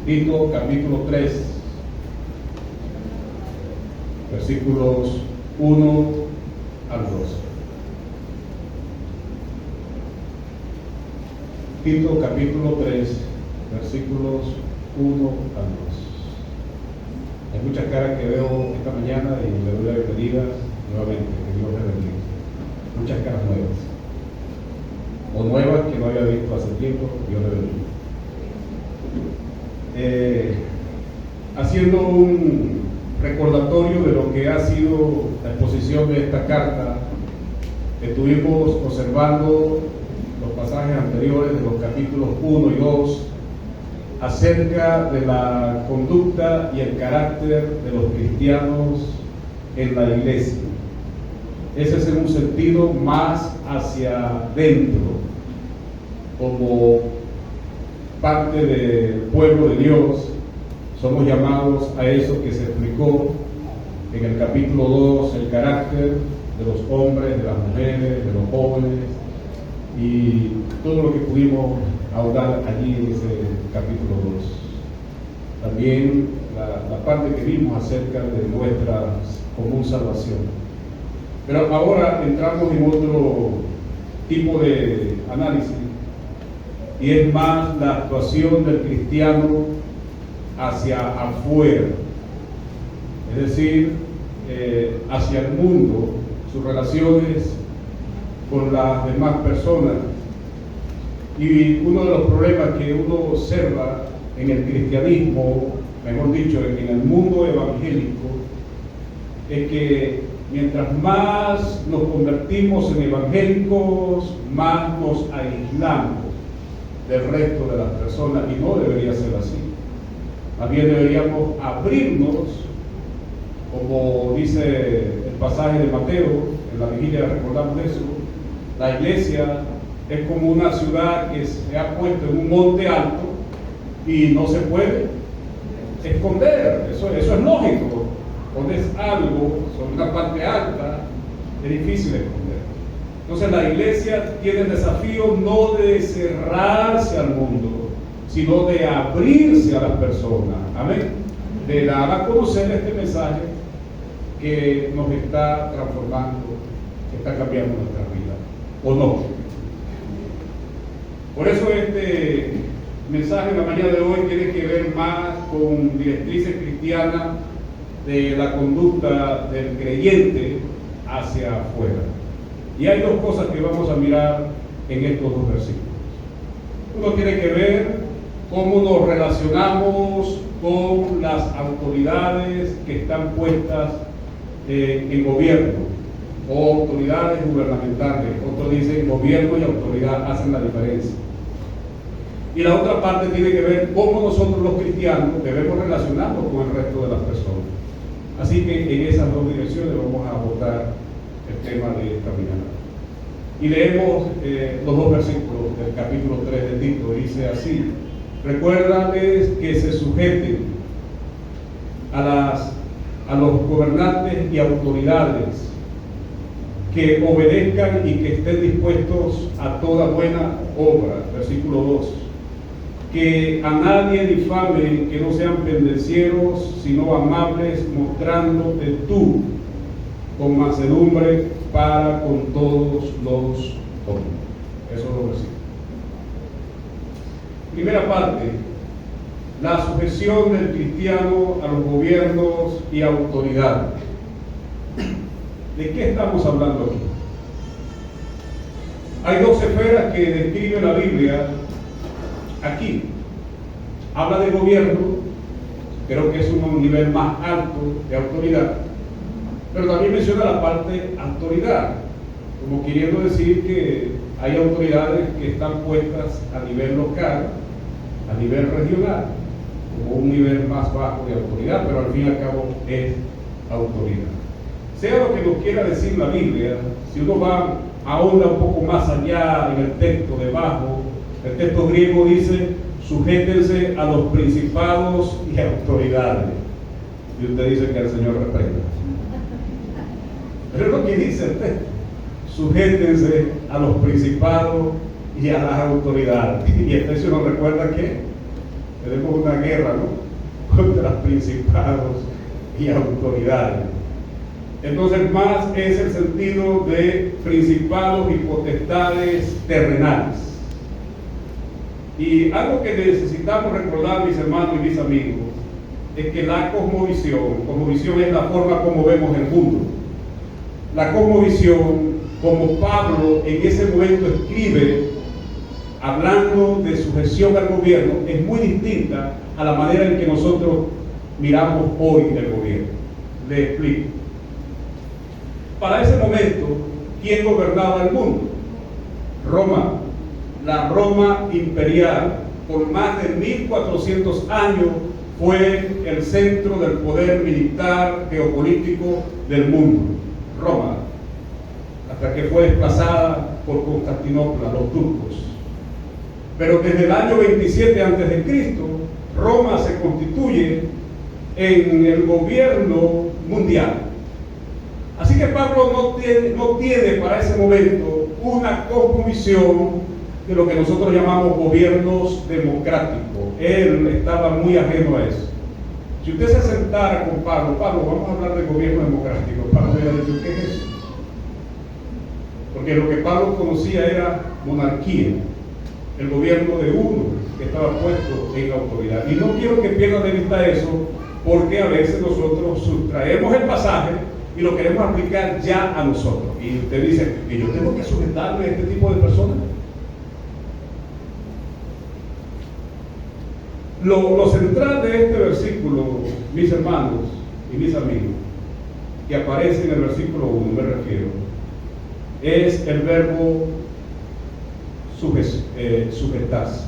Tito capítulo 3, versículos 1 al 2. Tito capítulo 3, versículos 1 al 2. Hay muchas caras que veo esta mañana y le doy la bienvenida nuevamente, que Dios les bendiga. Muchas caras nuevas, o nuevas que no había visto hace tiempo. Dios les bendiga. Haciendo un recordatorio de lo que ha sido la exposición de esta carta, estuvimos observando los pasajes anteriores de los capítulos 1 y 2 acerca de la conducta y el carácter de los cristianos en la iglesia. Ese es en un sentido más hacia dentro, como parte del pueblo de Dios. Somos llamados a eso que se explicó en el capítulo 2, el carácter de los hombres, de las mujeres, de los jóvenes, y todo lo que pudimos ahondar allí en ese capítulo 2. También la parte que vimos acerca de nuestra común salvación. Pero ahora entramos en otro tipo de análisis, y es más la actuación del cristiano hacia afuera, es decir, hacia el mundo, sus relaciones con las demás personas. Y uno de los problemas que uno observa en el cristianismo, mejor dicho, en el mundo evangélico, es que mientras más nos convertimos en evangélicos, más nos aislamos del resto de las personas, y no debería ser así. Más bien deberíamos abrirnos, como dice el pasaje de Mateo, en la vigilia recordamos eso. La iglesia es como una ciudad que se ha puesto en un monte alto y no se puede esconder. Eso es lógico. Pones algo sobre una parte alta, es difícil de esconder. Entonces la iglesia tiene el desafío no de cerrarse al mundo, sino de abrirse a las personas. Amén. De dar a conocer este mensaje que nos está transformando, que está cambiando nuestra vida, ¿o no? Por eso este mensaje en la mañana de hoy tiene que ver más con directrices cristianas de la conducta del creyente hacia afuera. Y hay dos cosas que vamos a mirar en estos dos versículos. Uno tiene que ver cómo nos relacionamos con las autoridades que están puestas en gobierno, o autoridades gubernamentales. Otros dicen gobierno y autoridad hacen la diferencia. Y la otra parte tiene que ver cómo nosotros los cristianos debemos relacionarnos con el resto de las personas. Así que en esas dos direcciones vamos a abordar el tema de esta mañana. Y leemos los dos versículos del capítulo 3 de Tito. Dice así: recuérdales que se sujeten a los gobernantes y autoridades, que obedezcan y que estén dispuestos a toda buena obra. Versículo 2: que a nadie difamen, que no sean pendencieros, sino amables, mostrándote tú con mansedumbre para con todos los hombres. Eso es lo que sigue. Primera parte: la sujeción del cristiano a los gobiernos y autoridades. ¿De qué estamos hablando aquí? Hay dos esferas que describe la Biblia aquí. Habla de gobierno, creo que es un nivel más alto de autoridad, pero también menciona la parte autoridad, como queriendo decir que hay autoridades que están puestas a nivel local, a nivel regional, como un nivel más bajo de autoridad, pero al fin y al cabo es autoridad. Sea lo que nos quiera decir la Biblia, si uno va ahonda un poco más allá en el texto debajo, el texto griego dice: sujétense a los principados y autoridades. Y usted dice que el Señor reprenda. Pero es lo que dice el texto: sujétense a los principados y a las autoridades. Y Efesios nos recuerda tenemos una guerra, ¿no?, contra principados y autoridades. Entonces, más es el sentido de principados y potestades terrenales. Y algo que necesitamos recordar, mis hermanos y mis amigos, es que la cosmovisión es la forma como vemos el mundo. La cosmovisión, como Pablo en ese momento escribe, hablando de sujeción al gobierno, es muy distinta a la manera en que nosotros miramos hoy el gobierno. Le explico. Para ese momento, ¿quién gobernaba el mundo? Roma. La Roma imperial, por más de 1400 años, fue el centro del poder militar, geopolítico del mundo. Roma, hasta que fue desplazada por Constantinopla, los turcos. Pero desde el año 27 a.C., Roma se constituye en el gobierno mundial. Así que Pablo no tiene para ese momento una cosmovisión de lo que nosotros llamamos gobiernos democráticos. Él estaba muy ajeno a eso. Si usted se sentara con Pablo, vamos a hablar de gobierno democrático, Pablo hubiera dicho, ¿qué es eso? Porque lo que Pablo conocía era monarquía, el gobierno de uno que estaba puesto en autoridad. Y no quiero que pierdan de vista eso, porque a veces nosotros sustraemos el pasaje y lo queremos aplicar ya a nosotros. Y usted dice, ¿y yo tengo que sujetarme a este tipo de personas? Lo central de este versículo, mis hermanos y mis amigos, que aparece en el versículo 1, me refiero, es el verbo sujetarse.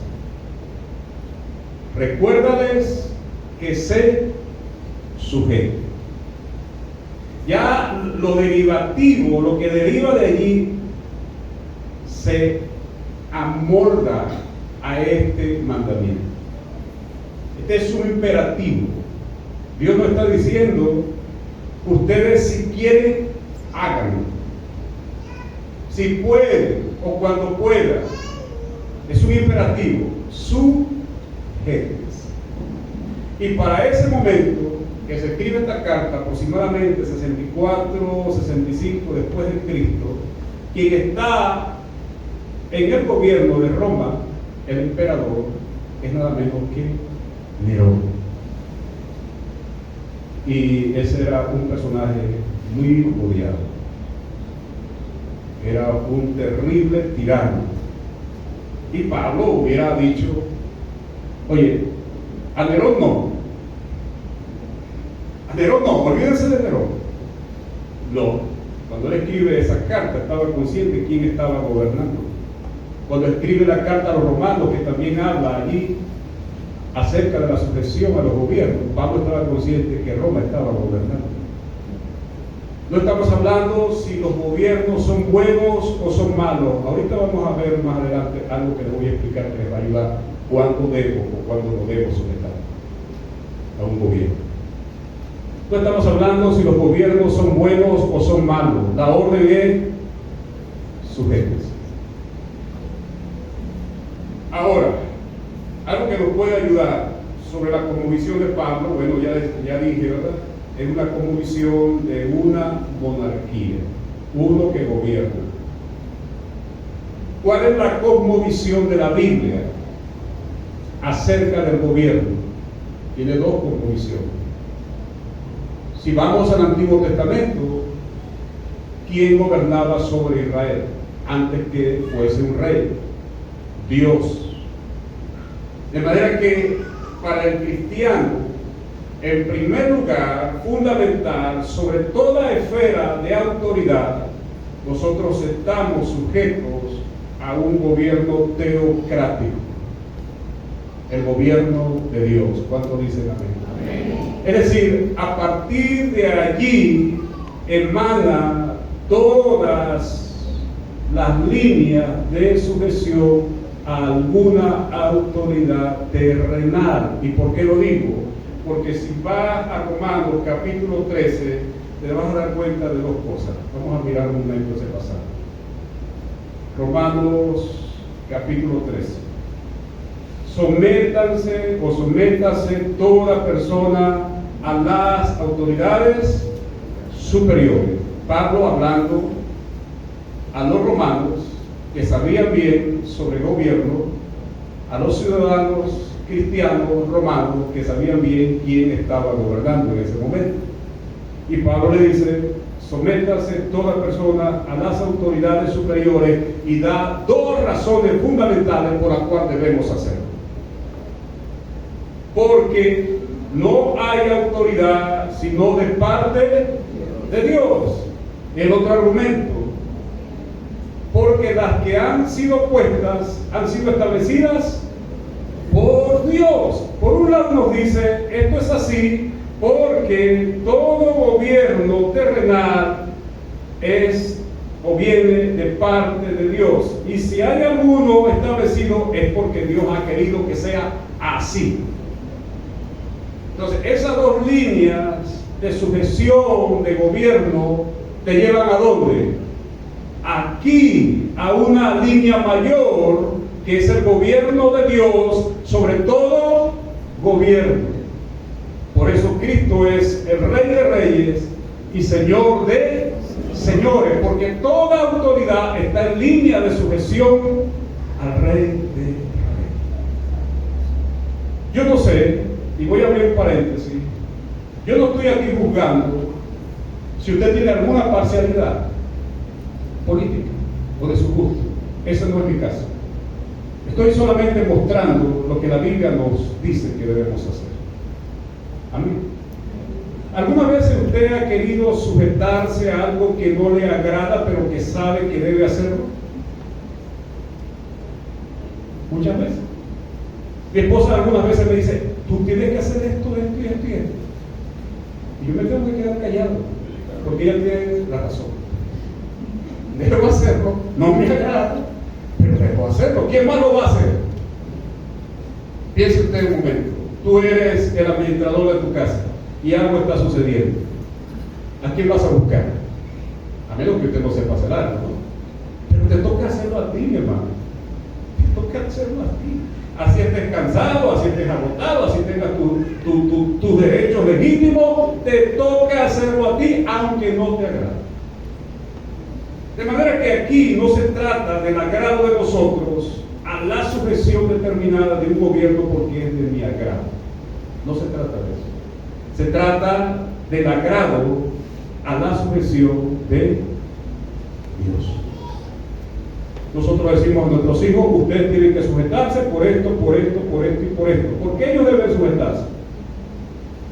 Recuérdales que se sujeten. Ya lo derivativo, lo que deriva de allí, se amolda a este mandamiento. Este es un imperativo. Dios nos está diciendo, ustedes si quieren, háganlo. Si pueden o cuando puedan. Es un imperativo. Sujétense. Y para ese momento que se escribe esta carta, aproximadamente 64, 65 después de Cristo, quien está en el gobierno de Roma, el emperador, es nada menos que Nerón. Y ese era un personaje muy odiado. Era un terrible tirano. Y Pablo hubiera dicho, oye, a Nerón no. A Nerón no, olvídense de Nerón. No. Cuando él escribe esa carta, estaba consciente de quién estaba gobernando. Cuando escribe la carta a los romanos, que también habla allí acerca de la sujeción a los gobiernos, Pablo estaba consciente de que Roma estaba gobernando. No estamos hablando si los gobiernos son buenos o son malos. Ahorita vamos a ver más adelante algo que les voy a explicar que les va a ayudar cuándo debo o cuándo no debo sujetar a un gobierno. No estamos hablando si los gobiernos son buenos o son malos. La orden es sujétense. Ahora, algo que nos puede ayudar sobre la cosmovisión de Pablo, bueno, ya dije, ¿verdad? Es una cosmovisión de una monarquía, uno que gobierna. ¿Cuál es la cosmovisión de la Biblia acerca del gobierno? Tiene dos cosmovisiones. Si vamos al Antiguo Testamento, ¿quién gobernaba sobre Israel antes que fuese un rey? Dios. De manera que para el cristiano, en primer lugar, fundamental, sobre toda esfera de autoridad, nosotros estamos sujetos a un gobierno teocrático, el gobierno de Dios. ¿Cuánto dicen amén? Amén. Es decir, a partir de allí emana todas las líneas de sujeción a alguna autoridad terrenal. ¿Y por qué lo digo? Porque si vas a Romanos capítulo 13, te vas a dar cuenta de dos cosas. Vamos a mirar un momento ese pasaje. Romanos capítulo 13. sométanse o sométase toda persona a las autoridades superiores. Pablo hablando a los romanos que sabían bien sobre el gobierno, a los ciudadanos cristianos romanos que sabían bien quién estaba gobernando en ese momento. Y Pablo le dice: sométase toda persona a las autoridades superiores, y da dos razones fundamentales por las cuales debemos hacerlo. Porque no hay autoridad sino de parte de Dios. El otro argumento: porque las que han sido puestas han sido establecidas por Dios. Por un lado nos dice, esto es así porque todo gobierno terrenal es o viene de parte de Dios, y si hay alguno establecido es porque Dios ha querido que sea así. Entonces, esas dos líneas de sujeción de gobierno te llevan ¿a dónde? Aquí, a una línea mayor, que es el gobierno de Dios sobre todo gobierno. Por eso Cristo es el Rey de Reyes y Señor de señores, porque toda autoridad está en línea de sujeción al Rey de Reyes. Yo no sé, y voy a abrir un paréntesis, yo no estoy aquí juzgando si usted tiene alguna parcialidad política o de su gusto. Ese no es mi caso. Estoy solamente mostrando lo que la Biblia nos dice que debemos hacer. Amén. ¿Alguna vez usted ha querido sujetarse a algo que no le agrada, pero que sabe que debe hacerlo? Muchas veces. Mi esposa algunas veces me dice: tú tienes que hacer esto, esto y esto y esto. Y yo me tengo que quedar callado, porque ella tiene la razón. Debo hacerlo, no me agrada, pero debo hacerlo. ¿Quién más lo va a hacer? Piense usted un momento. Tú eres el administrador de tu casa y algo está sucediendo. ¿A quién vas a buscar? A menos que usted no sepa hacer algo, ¿no? Pero te toca hacerlo a ti, mi hermano. Te toca hacerlo a ti. Así estés cansado, así estés agotado, así tengas tus derechos legítimos, te toca hacerlo a ti, aunque no te agrade. De manera que aquí no se trata del agrado de nosotros a la sujeción determinada de un gobierno porque es de mi agrado. No se trata de eso. Se trata del agrado a la sujeción de Dios. Nosotros decimos a nuestros hijos: ustedes tienen que sujetarse por esto, por esto, por esto y por esto. ¿Por qué ellos deben sujetarse?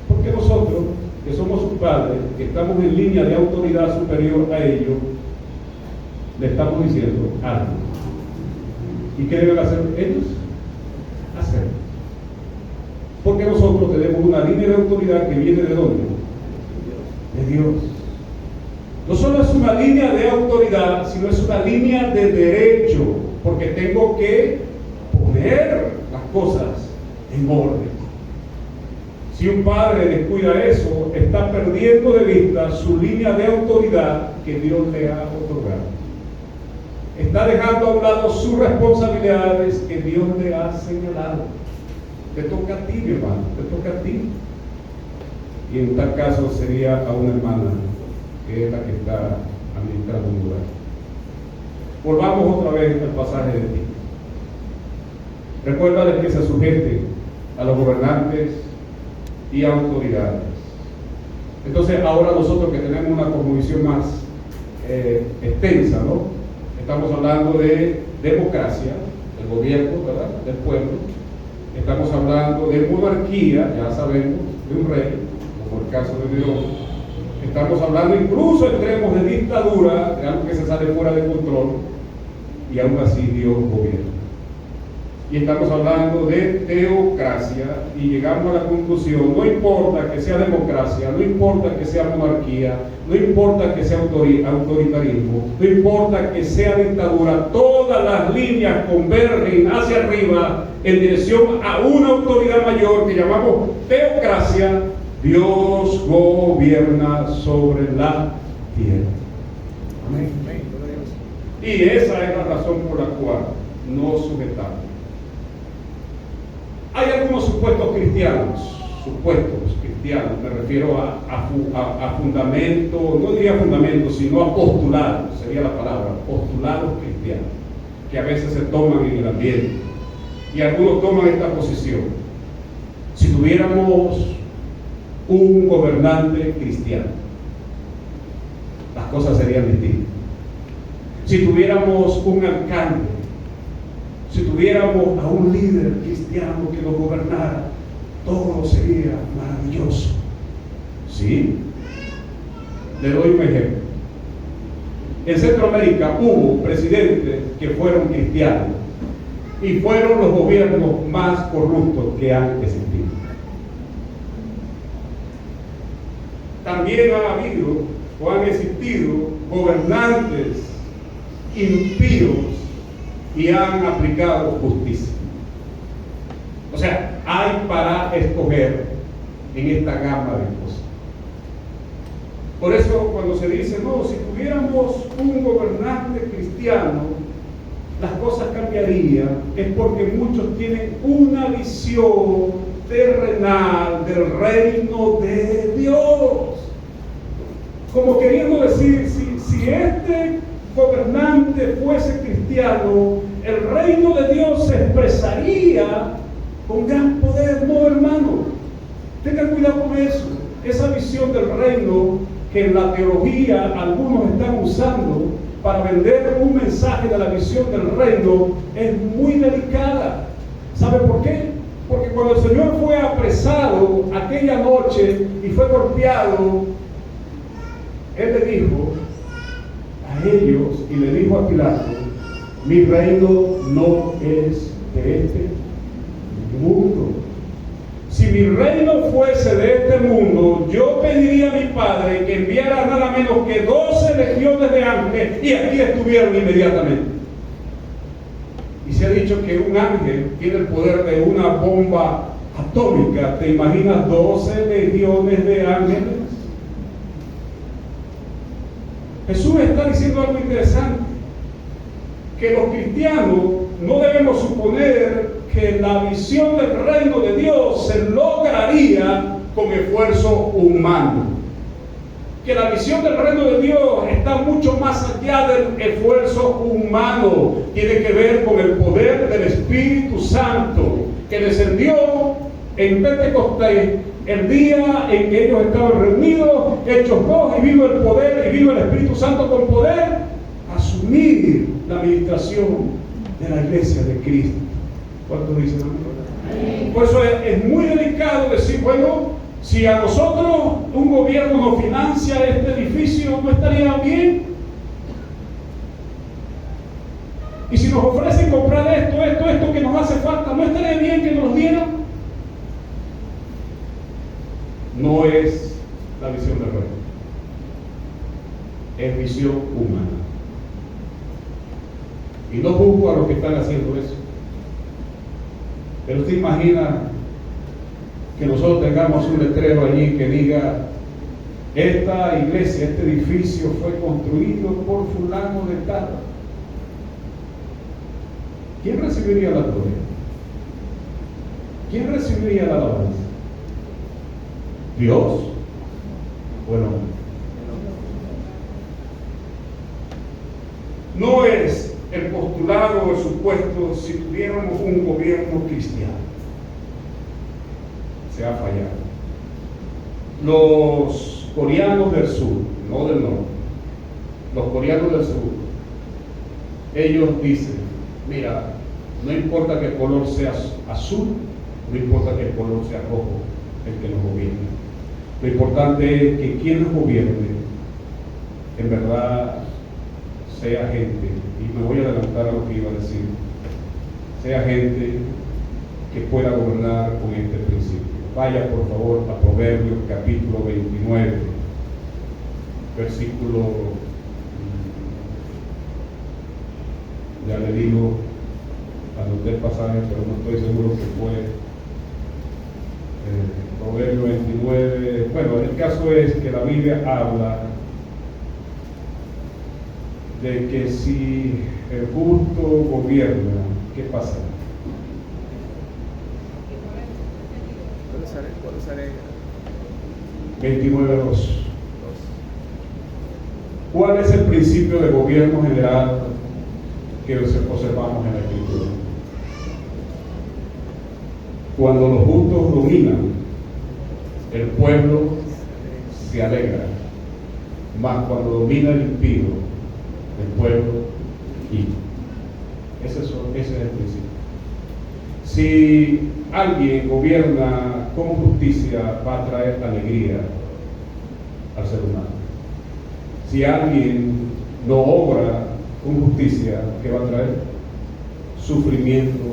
Porque nosotros, que somos sus padres, que estamos en línea de autoridad superior a ellos, le estamos diciendo algo. ¿Y qué deben hacer ellos? Hacerlo. Porque nosotros tenemos una línea de autoridad que viene ¿de dónde? De Dios. No solo es una línea de autoridad, sino es una línea de derecho, porque tengo que poner las cosas en orden. Si un padre descuida eso, está perdiendo de vista su línea de autoridad que Dios le ha otorgado. Está dejando a un lado sus responsabilidades que Dios le ha señalado. Te toca a ti, mi hermano, te toca a ti. Y en tal caso sería a una hermana que es la que está administrando un lugar. Volvamos otra vez al pasaje de ti. Recuerda que se sujete a los gobernantes y autoridades. Entonces ahora nosotros que tenemos una cosmovisión más extensa, ¿no? Estamos hablando de democracia, del gobierno, ¿verdad?, del pueblo. Estamos hablando de monarquía, ya sabemos, de un rey, como el caso de Dios. Estamos hablando incluso extremos de dictadura, de algo que se sale fuera de control, y aún así Dios gobierna. Y estamos hablando de teocracia, y llegamos a la conclusión: no importa que sea democracia, no importa que sea monarquía, no importa que sea autoritarismo, no importa que sea dictadura, todas las líneas convergen hacia arriba en dirección a una autoridad mayor que llamamos teocracia. Dios gobierna sobre la tierra. Amén. Y esa es la razón por la cual nos sujetamos. Hay algunos supuestos cristianos, me refiero a fundamento, no diría fundamento, sino a postulados, sería la palabra, postulados cristianos, que a veces se toman en el ambiente. Y algunos toman esta posición: si tuviéramos un gobernante cristiano, las cosas serían distintas. Si tuviéramos un alcalde, si tuviéramos a un líder cristiano que nos gobernara, todo sería maravilloso. ¿Sí? Le doy un ejemplo. En Centroamérica hubo presidentes que fueron cristianos y fueron los gobiernos más corruptos que han existido. También ha habido o han existido gobernantes impíos y han aplicado justicia. O sea, hay para escoger en esta gama de cosas. Por eso cuando se dice, no, si tuviéramos un gobernante cristiano, las cosas cambiarían, es porque muchos tienen una visión terrenal del reino de Dios. Como queriendo decir, si este gobernante fuese cristiano, el reino de Dios se expresaría con gran poder. No, hermano, tengan cuidado con eso. Esa visión del reino que en la teología algunos están usando para vender un mensaje de la visión del reino es muy delicada. ¿Sabe por qué? Porque cuando el Señor fue apresado aquella noche y fue golpeado, Él le dijo a ellos y le dijo a Pilato: mi reino no es de este mundo. Si mi reino fuese de este mundo, yo pediría a mi Padre que enviara nada menos que 12 legiones de ángeles y aquí estuvieron inmediatamente. Y se ha dicho que un ángel tiene el poder de una bomba atómica. ¿Te imaginas 12 legiones de ángeles? Jesús está diciendo algo interesante, que los cristianos no debemos suponer que la visión del reino de Dios se lograría con esfuerzo humano. Que la visión del reino de Dios está mucho más allá del esfuerzo humano. Tiene que ver con el poder del Espíritu Santo que descendió en Pentecostés, el día en que ellos estaban reunidos, Hechos 2, y vino el poder, y vino el Espíritu Santo con poder a asumir la administración de la iglesia de Cristo. ¿Cuántos dicen amén? Por eso es muy delicado decir, bueno, si a nosotros un gobierno nos financia este edificio, ¿no estaría bien? Y si nos ofrecen comprar esto que nos hace falta, ¿no estaría bien que nos lo dieran? No es la visión del reino, es visión humana. Y no juzgo a los que están haciendo eso. Pero usted imagina que nosotros tengamos un letrero allí que diga: esta iglesia, este edificio fue construido por fulano de tal. ¿Quién recibiría la gloria? ¿Quién recibiría la alabanza? ¿Dios? Bueno, no es el postulado o el supuesto si tuviéramos un gobierno cristiano. Se ha fallado. Los coreanos del sur, no del norte, los coreanos del sur, ellos dicen: mira, no importa que el color sea azul, no importa que el color sea rojo, el que nos gobierna. Lo importante es que quien nos gobierne en verdad sea gente, y me voy a adelantar a lo que iba a decir, sea gente que pueda gobernar con este principio. Vaya por favor a Proverbios capítulo 29, versículo, ya le digo, anoté el pasaje, pero no estoy seguro que fue Proverbio 29. Bueno, el caso es que la Biblia habla de que si el justo gobierna, ¿qué pasa? usaré 29:2. ¿Cuál es el principio de gobierno general que observamos en la Escritura? Cuando los justos dominan, el pueblo se alegra, mas cuando domina el impío, el pueblo gime. Ese es el principio. Si alguien gobierna con justicia, va a traer alegría al ser humano. Si alguien no obra con justicia, ¿qué va a traer? Sufrimiento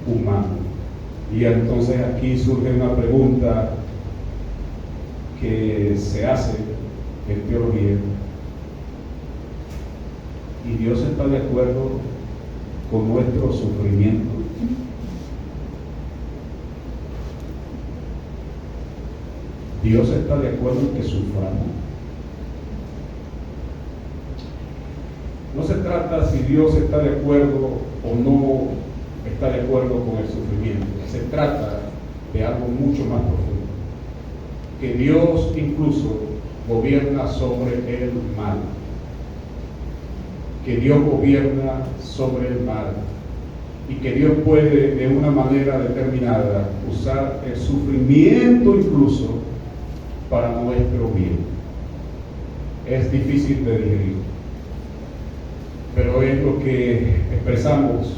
humano. Y entonces aquí surge una pregunta que se hace en teología. ¿Y Dios está de acuerdo con nuestro sufrimiento? ¿Dios está de acuerdo en que suframos? No se trata si Dios está de acuerdo o no está de acuerdo con el sufrimiento. Se trata de algo mucho más profundo. Que Dios incluso gobierna sobre el mal. Que Dios gobierna sobre el mal. Y que Dios puede de una manera determinada usar el sufrimiento incluso para nuestro bien. Es difícil de digerir, pero es lo que expresamos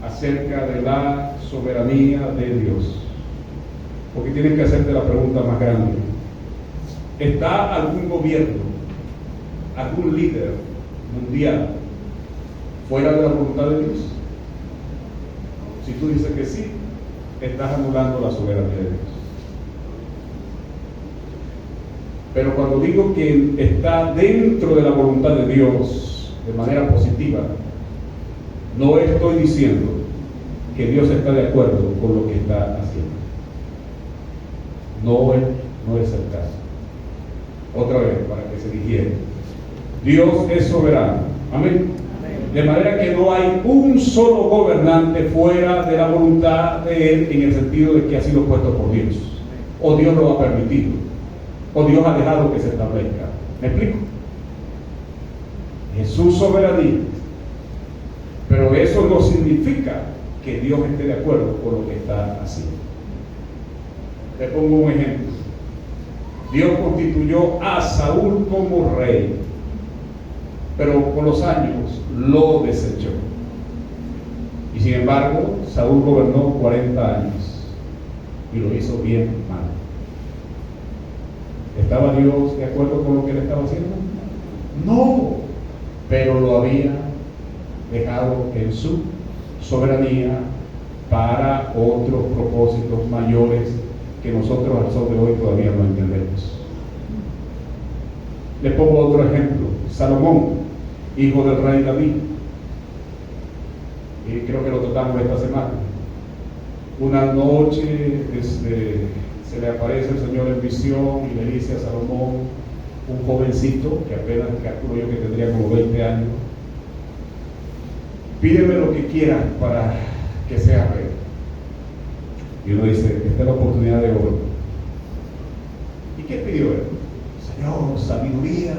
acerca de la soberanía de Dios. Porque tienes que hacerte la pregunta más grande: ¿está algún gobierno, algún líder mundial fuera de la voluntad de Dios? Si tú dices que sí, estás anulando la soberanía de Dios. Pero cuando digo que está dentro de la voluntad de Dios de manera positiva, no estoy diciendo que Dios está de acuerdo con lo que está haciendo. No es el caso. Otra vez, para que se digiera. Dios es soberano. Amén. De manera que no hay un solo gobernante fuera de la voluntad de Él, en el sentido de que ha sido puesto por Dios, o Dios lo ha permitido, o Dios ha dejado que se establezca. ¿Me explico? Jesús soberanía. Pero eso no significa que Dios esté de acuerdo con lo que está haciendo. Le pongo un ejemplo. Dios constituyó a Saúl como rey, pero con los años lo desechó. Y sin embargo, Saúl gobernó 40 años y lo hizo bien mal. ¿Estaba Dios de acuerdo con lo que él estaba haciendo? No, pero lo había dejado en su soberanía para otros propósitos mayores que nosotros al sol de hoy todavía no entendemos. Le pongo otro ejemplo. Salomón, hijo del rey David, y creo que lo tratamos esta semana. Una noche se le aparece el Señor en visión y le dice a Salomón, un jovencito que apenas calculo yo que tendría como 20 años: pídeme lo que quieras para que sea rey. Y uno dice, esta es la oportunidad de oro. ¿Y qué pidió él? Señor, sabiduría,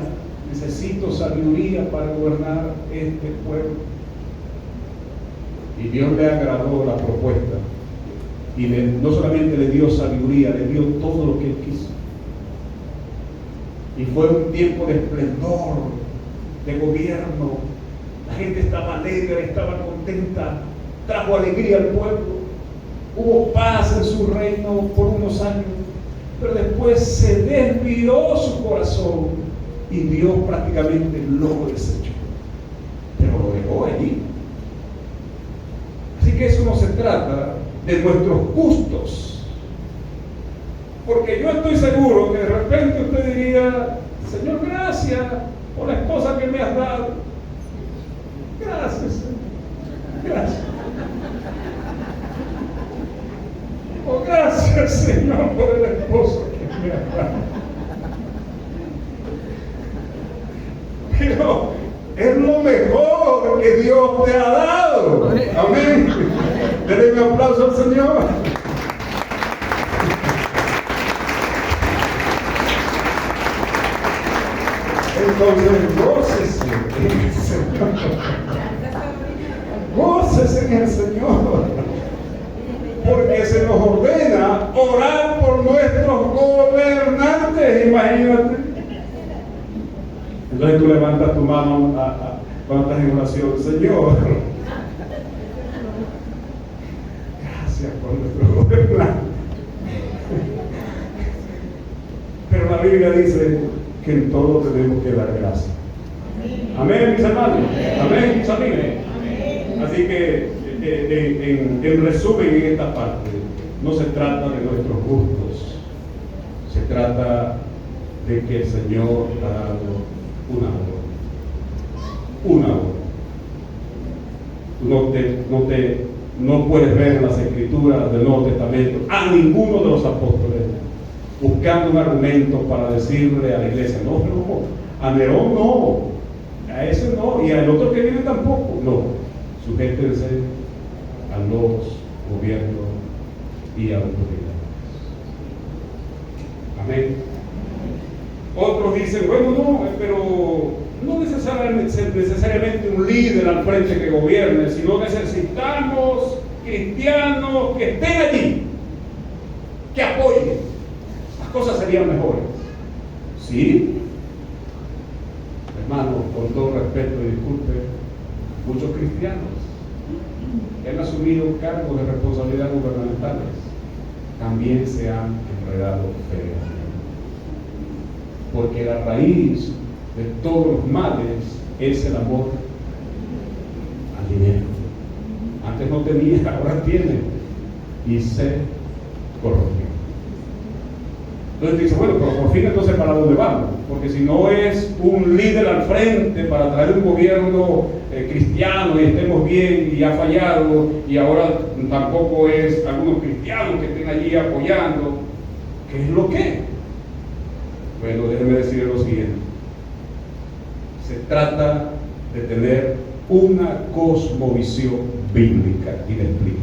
necesito sabiduría para gobernar este pueblo. Y Dios le agradó la propuesta y no solamente le dio sabiduría, le dio todo lo que él quiso. Y fue un tiempo de esplendor, de gobierno. La gente estaba alegre, estaba contenta, trajo alegría al pueblo. Hubo paz en su reino por unos años, pero después se desvió su corazón y Dios prácticamente lo desechó, pero lo dejó allí. Así que eso no se trata de nuestros gustos, porque yo estoy seguro que de repente usted diría: Señor, gracias por la esposa que me has dado. Gracias, Señor. Gracias. Oh, gracias, Señor, por el esposo que me has dado. Pero es lo mejor que Dios te ha dado. Amén. Denle un aplauso al Señor. Entonces, gócese en el Señor. Gócese en el Señor. Porque se nos ordena orar por nuestros gobernantes, imagínate. Entonces tú levantas tu mano cuando estás en oración, Señor, gracias por nuestro gobernante. Pero la Biblia dice que en todo tenemos que dar gracias. Amén, mis hermanos. Amén, mis amigos. Así que, en resumen, en esta parte, no se trata de nuestros gustos, se trata de que el Señor ha dado una obra. No puedes ver en las Escrituras del Nuevo Testamento a ninguno de los apóstoles buscando un argumento para decirle a la iglesia, no, a Nerón no, a ese no, y al otro que viene tampoco, no, sujétense a los gobiernos y a autoridades. Amén. Otros dicen, bueno, no, pero no necesariamente un líder al frente que gobierne, sino necesitamos cristianos que estén allí, que apoyen. Las cosas serían mejores. ¿Sí? Hermanos, con todo respeto y disculpe, muchos cristianos que han asumido cargos de responsabilidad gubernamentales también se han enredado feamente. Porque la raíz de todos los males es el amor al dinero. Antes no tenía, ahora tiene, y se corrompió. Entonces dice, bueno, pero por fin entonces ¿para dónde vamos? Porque si no es un líder al frente para traer un gobierno cristiano y estemos bien y ha fallado, y ahora tampoco es algunos cristianos que estén allí apoyando, ¿qué es lo que? Bueno, déjenme decir lo siguiente. Se trata de tener una cosmovisión bíblica, y les explico.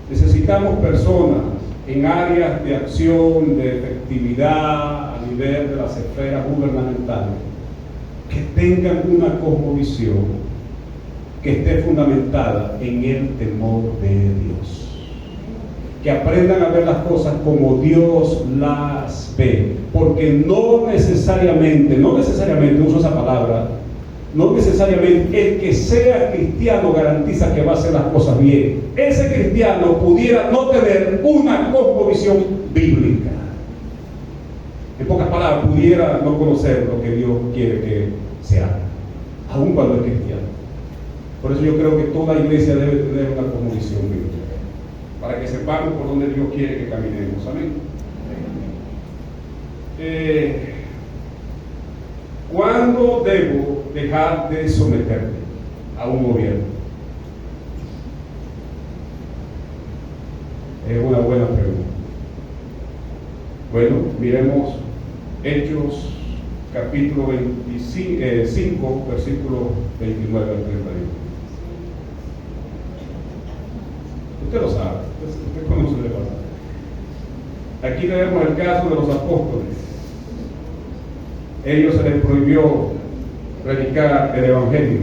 Necesitamos personas en áreas de acción, de efectividad a nivel de las esferas gubernamentales, que tengan una cosmovisión que esté fundamentada en el temor de Dios. Que aprendan a ver las cosas como Dios las ve, porque no necesariamente uso esa palabra, no necesariamente el que sea cristiano garantiza que va a hacer las cosas bien. Ese cristiano pudiera no tener una cosmovisión bíblica. En pocas palabras, pudiera no conocer lo que Dios quiere que se haga, aun cuando es cristiano. Por eso yo creo que toda iglesia debe tener una cosmovisión bíblica, para que sepamos por dónde Dios quiere que caminemos. Amén. ¿Cuándo debo dejar de someterme a un gobierno? Es una buena pregunta. Bueno, miremos Hechos capítulo 5, versículos 29 al 31. Usted lo sabe, usted conoce el pasaje. Aquí tenemos el caso de los apóstoles. Ellos se les prohibió predicar el evangelio,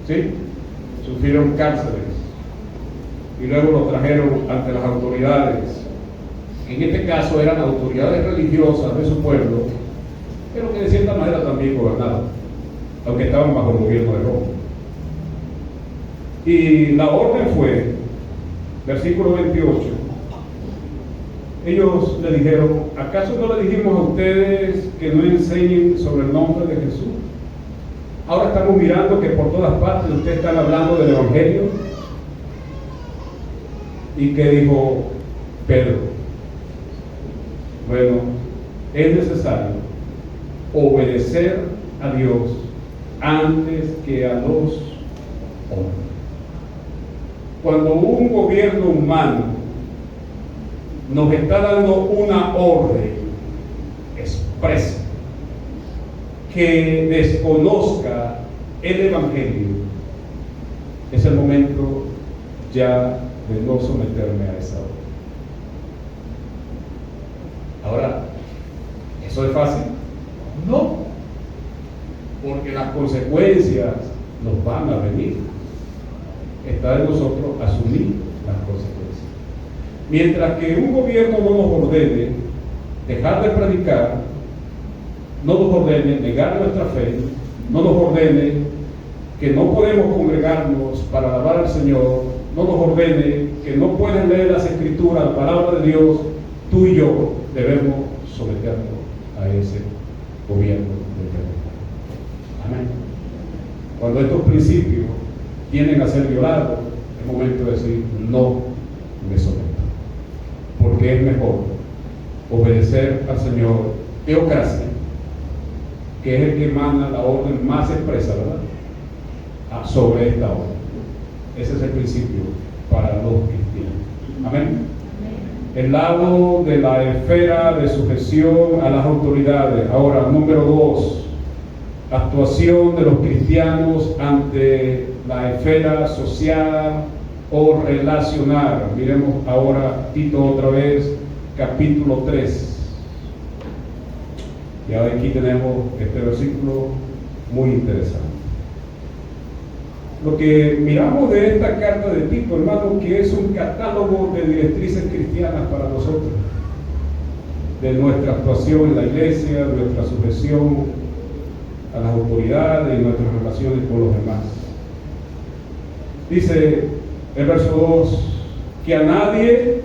¿sí? Sufrieron cárceles y luego los trajeron ante las autoridades. En este caso eran autoridades religiosas de su pueblo, pero que de cierta manera también gobernaban, aunque estaban bajo el gobierno de Roma. Y la orden fue, versículo 28, ellos le dijeron, ¿acaso no le dijimos a ustedes que no enseñen sobre el nombre de Jesús? Ahora estamos mirando que por todas partes ustedes están hablando del evangelio. ¿Y qué dijo Pedro? Bueno, es necesario obedecer a Dios antes que a los hombres. Cuando un gobierno humano nos está dando una orden expresa que desconozca el evangelio, es el momento ya de no someterme a esa orden. Ahora, ¿eso es fácil? No, porque las consecuencias nos van a venir. Está de nosotros asumir las consecuencias. Mientras que un gobierno no nos ordene dejar de predicar, no nos ordene negar nuestra fe, no nos ordene que no podemos congregarnos para alabar al Señor, no nos ordene que no pueden leer las Escrituras, la palabra de Dios, tú y yo debemos someternos a ese gobierno del Eterno. Amén. Cuando estos principios tienden a ser violados, es momento de decir, no me someto, porque es mejor obedecer al Señor teocracia, que es el que emana la orden más expresa, ¿verdad?, sobre esta orden. Ese es el principio para los cristianos. Amén. El lado de la esfera de sujeción a las autoridades. Ahora, número 2, actuación de los cristianos ante la esfera social o relacional. Miremos ahora Tito otra vez, capítulo 3. Y ahora aquí tenemos este versículo muy interesante. Lo que miramos de esta carta de Tito, hermano, que es un catálogo de directrices cristianas para nosotros, de nuestra actuación en la iglesia, nuestra sujeción a las autoridades y nuestras relaciones con los demás. Dice el verso 2, que a nadie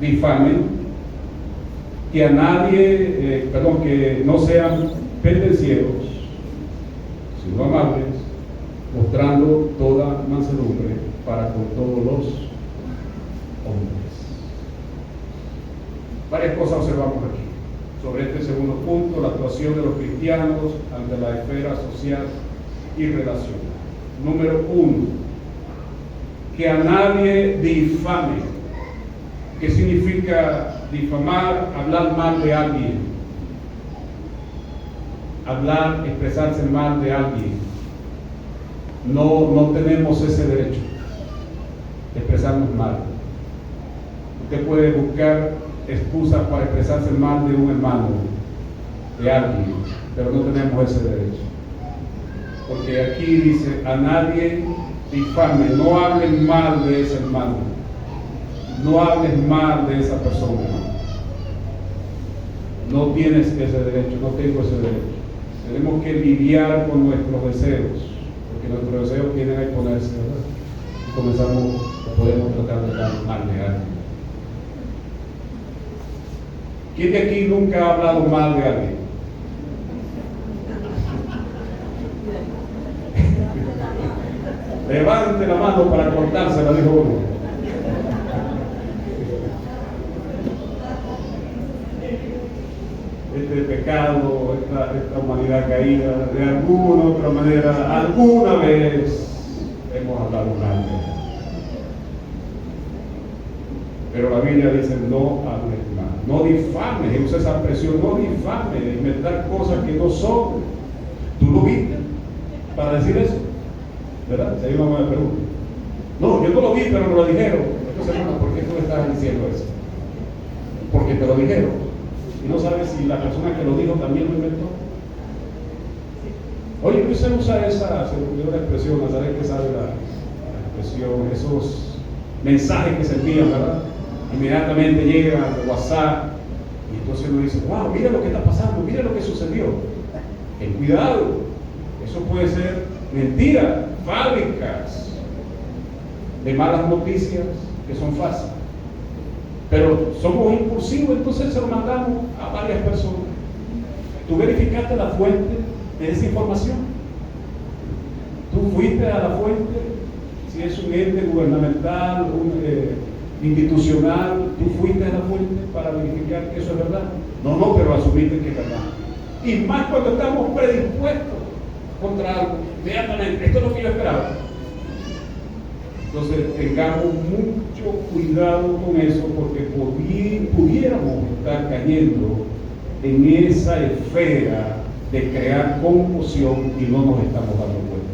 difamen, que a nadie, que no sean pendencieros, sino amables, mostrando toda mansedumbre para con todos los hombres. Varias cosas observamos aquí sobre este segundo punto, la actuación de los cristianos ante la esfera social y relacional. Número 1, que a nadie difame. ¿Qué significa difamar? Hablar mal de alguien, hablar, expresarse mal de alguien. No tenemos ese derecho de expresarnos mal. Usted puede buscar excusas para expresarse mal de un hermano, de alguien, pero no tenemos ese derecho. Porque aquí dice, a nadie difame, no hables mal de ese hermano, no hables mal de esa persona. No tienes ese derecho, no tengo ese derecho. Tenemos que lidiar con nuestros deseos, porque nuestros deseos tienen a imponerse, ¿verdad? Y podemos tratar de dar mal de alguien. ¿Quién de aquí nunca ha hablado mal de alguien? Levante la mano para cortársela, dijo uno. Este pecado, esta humanidad caída, de alguna otra manera, alguna vez hemos hablado mal de él. Pero la Biblia dice, no hables mal, no difames, usa esa expresión, no difames, inventar cosas que no son. ¿Tú lo viste para decir eso? ¿Verdad? Si hay una buena pregunta. No, yo no lo vi, pero me lo dijeron. Entonces, hermano, ¿por qué tú estás diciendo eso? Porque te lo dijeron. Y no sabes si la persona que lo dijo también lo inventó. Oye, usted usa esa, se me olvidó la expresión, Nazaret que sabe la expresión, esos mensajes que se envían, ¿verdad? Inmediatamente llegan al WhatsApp y entonces uno dice, wow, mira lo que está pasando, mira lo que sucedió. Ten cuidado, eso puede ser mentira, fábricas de malas noticias que son falsas. Pero somos impulsivos, entonces se lo mandamos a varias personas. ¿Tú verificaste la fuente de esa información? ¿Tú fuiste a la fuente? Si es un ente gubernamental, institucional, ¿tú fuiste a la fuente para verificar que eso es verdad? No, pero asumiste que es verdad. Y más cuando estamos predispuestos contra algo, inmediatamente, esto es lo que yo esperaba. Entonces tengamos mucho cuidado con eso, porque pudiéramos estar cayendo en esa esfera de crear confusión y no nos estamos dando cuenta.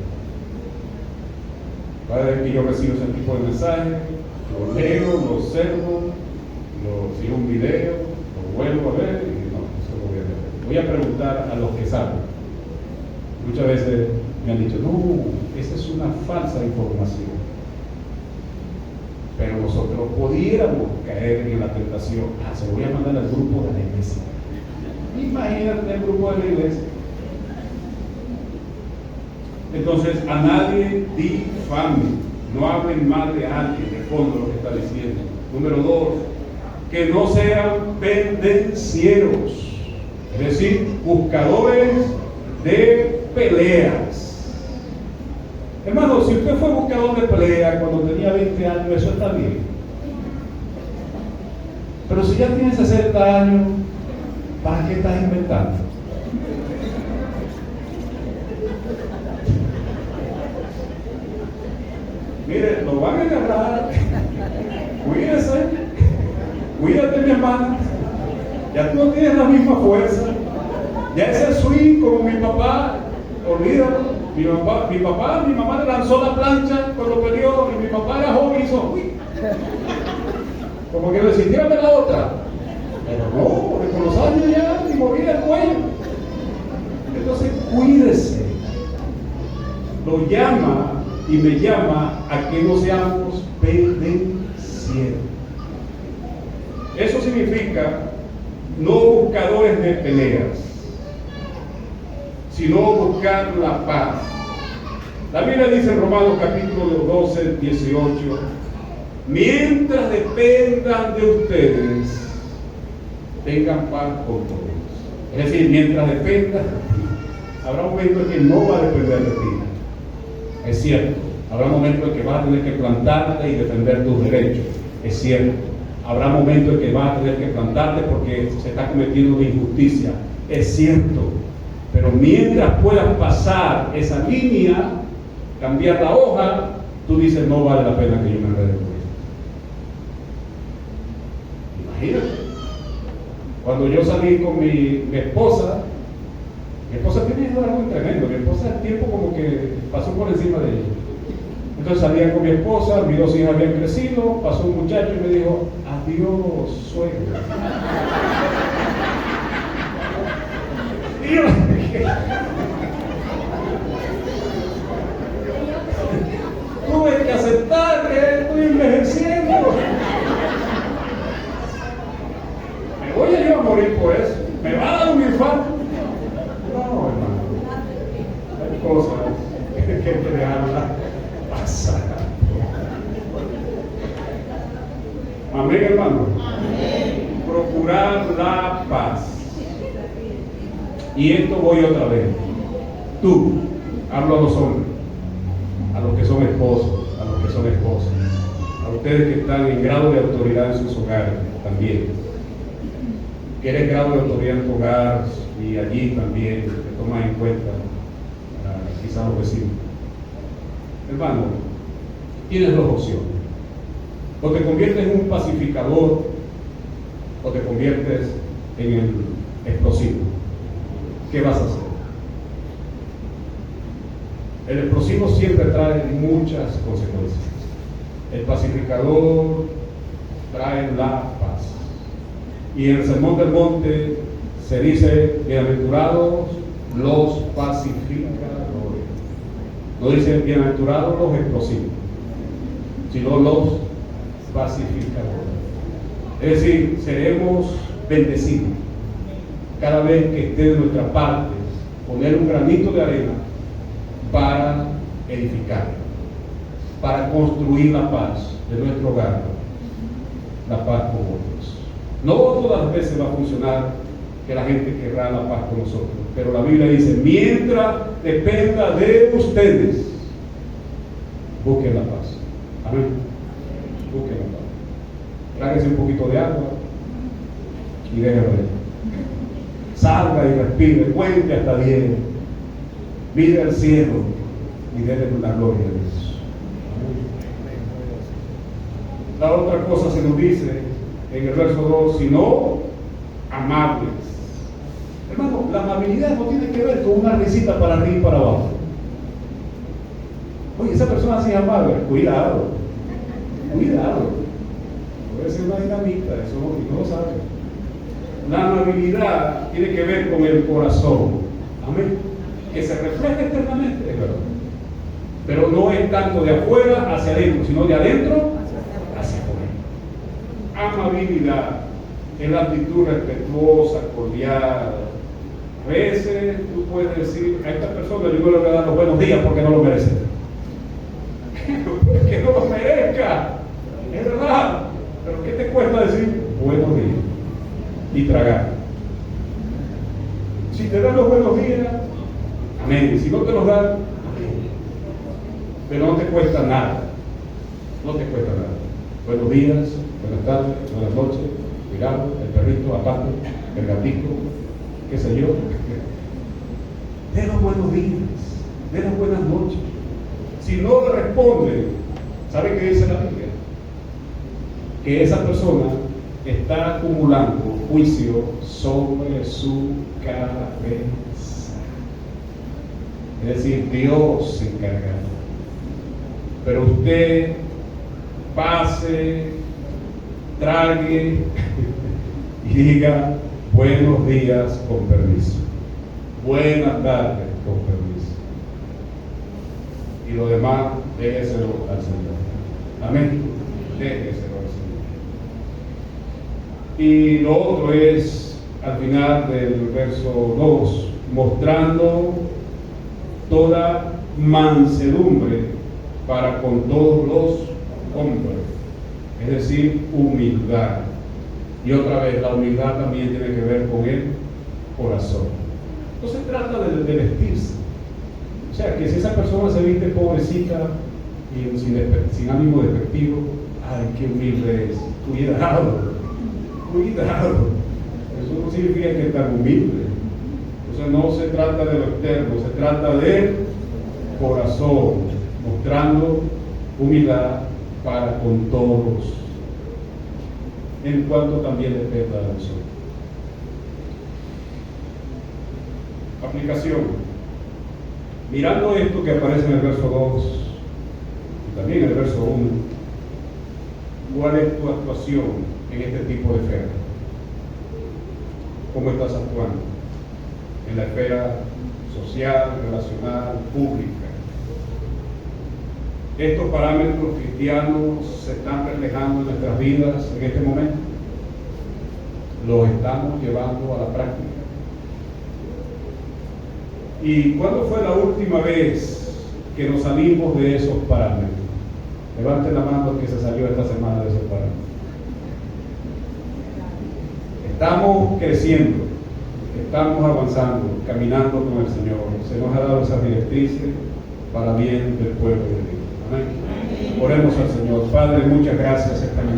Cada vez que yo recibo ese tipo de mensajes, lo leo, lo observo, si es un video, lo vuelvo a ver y no, eso lo voy a ver. Voy a preguntar a los que saben. Muchas veces me han dicho, no, esa es una falsa información. Pero nosotros pudiéramos caer en la tentación. Se voy a mandar al grupo de la iglesia. Imagínate el grupo de la iglesia. Entonces, a nadie difamen, no hablen mal de alguien, de fondo lo que está diciendo. Número 2, que no sean pendencieros, es decir, buscadores de peleas. Hermano, si usted fue buscador de pelea cuando tenía 20 años, eso está bien. Pero si ya tiene 60 años, ¿para qué estás inventando? Mire, lo van a agarrar. Cuídese. Cuídate, mi hermana. Ya tú no tienes la misma fuerza. Ya ese swing como mi papá, olvídalo. Mi mamá le lanzó la plancha cuando peleó y mi papá era joven y hizo uy. Como que decir, tírame la otra. Pero no, porque con los años ya ni moría el cuello. Entonces, cuídese. Lo llama y me llama a que no seamos pendencieros. Eso significa no buscadores de peleas, sino buscar la paz. La Biblia dice en Romanos capítulo 12, 18, mientras dependan de ustedes, tengan paz con todos. Es decir, mientras dependan, habrá un momento en que no va a depender de ti. Es cierto. Habrá momentos en que vas a tener que plantarte y defender tus derechos. Es cierto. Habrá momentos en que vas a tener que plantarte porque se está cometiendo una injusticia. Es cierto. Pero mientras puedas pasar esa línea, cambiar la hoja, tú dices, no vale la pena que yo me enrede con esto. Imagínate. Cuando yo salí con mi esposa tiene algo tremendo. Mi esposa el tiempo como que pasó por encima de ella. Entonces salía con mi esposa, mis 2 hijas habían crecido, pasó un muchacho y me dijo, adiós, suegra. Y yo dije, tuve que aceptar que estoy envejeciendo. Me voy a yo a morir por eso. ¿Me va a dar un infarto? No, hermano. Hay cosas que hay que dejarlas pasar. Amén, hermano. Amén. Procurar la paz. Y esto voy otra vez. Tú, hablo a los hombres, a los que son esposos, a los que son esposas, a ustedes que están en grado de autoridad en sus hogares también. Que eres grado de autoridad en tu hogar y allí también te tomas en cuenta quizás los vecinos. Hermano, tienes 2 opciones. O te conviertes en un pacificador o te conviertes en el explosivo. ¿Qué vas a hacer? El explosivo siempre trae muchas consecuencias. El pacificador trae la paz. Y en el Sermón del Monte se dice, bienaventurados los pacificadores. No dice bienaventurados los explosivos, sino los pacificadores. Es decir, seremos bendecidos cada vez que esté de nuestra parte poner un granito de arena para edificar, para construir la paz de nuestro hogar, la paz con otros. No todas las veces va a funcionar que la gente querrá la paz con nosotros, pero la Biblia dice, mientras dependa de ustedes, busquen la paz. Amén. Busquen la paz. Tráguese un poquito de agua y déjelo ahí. Salga y respire, cuente hasta 10. Mire al cielo y déle la gloria a Dios. La otra cosa se nos dice en el verso 2, sino amables. Hermano, la amabilidad no tiene que ver con una risita para arriba y para abajo. Oye, esa persona así es amable, cuidado, cuidado. Puede ser una dinamita, eso no lo sabe. La amabilidad tiene que ver con el corazón. Amén. que se refleja externamente, es verdad. Pero no es tanto de afuera hacia adentro, sino de adentro hacia afuera. Amabilidad es la actitud respetuosa, cordial. A veces tú puedes decir a esta persona, yo no le voy a dar los buenos días porque no lo merece. Que no lo merezca, es verdad. Pero ¿qué te cuesta decir buenos días y tragar? Si te dan los buenos días, amén. Si no te los dan, amén. Pero no te cuesta nada. No te cuesta nada. Buenos días, buenas tardes, buenas noches, cuidado, el perrito, aparte, el gatito, qué sé yo. De los buenos días, de las buenas noches. Si no le responde, ¿sabe qué dice la Biblia? Que esa persona está acumulando juicio sobre su cabeza. Es decir, Dios se encarga. Pero usted pase, trague y diga buenos días con permiso, buenas tardes con permiso, y lo demás déjeselo al Señor. Amén. Déjeselo al Señor. Y lo otro es al final del verso 2, mostrando toda mansedumbre para con todos los hombres, es decir, humildad. Y otra vez, la humildad también tiene que ver con el corazón. No se trata de vestirse. O sea, que si esa persona se viste pobrecita y sin ánimo despectivo, ¡ay, qué humilde es! Cuidado, cuidado. Eso no significa que es tan humilde. Entonces no se trata de lo externo, se trata del corazón, mostrando humildad para con todos, en cuanto también dependa de nosotros. Aplicación. Mirando esto que aparece en el verso 2 y también en el verso 1, ¿cuál es tu actuación en este tipo de esfera? ¿Cómo estás actuando? En la esfera social, relacional, pública. ¿Estos parámetros cristianos se están reflejando en nuestras vidas en este momento? ¿Los estamos llevando a la práctica? ¿Y cuándo fue la última vez que nos salimos de esos parámetros? Levanten la mano que se salió esta semana de esos parámetros. Estamos creciendo, estamos avanzando, caminando con el Señor. Se nos ha dado esas directrices para bien del pueblo de Dios. Amén. Oremos al Señor. Padre, muchas gracias esta mañana.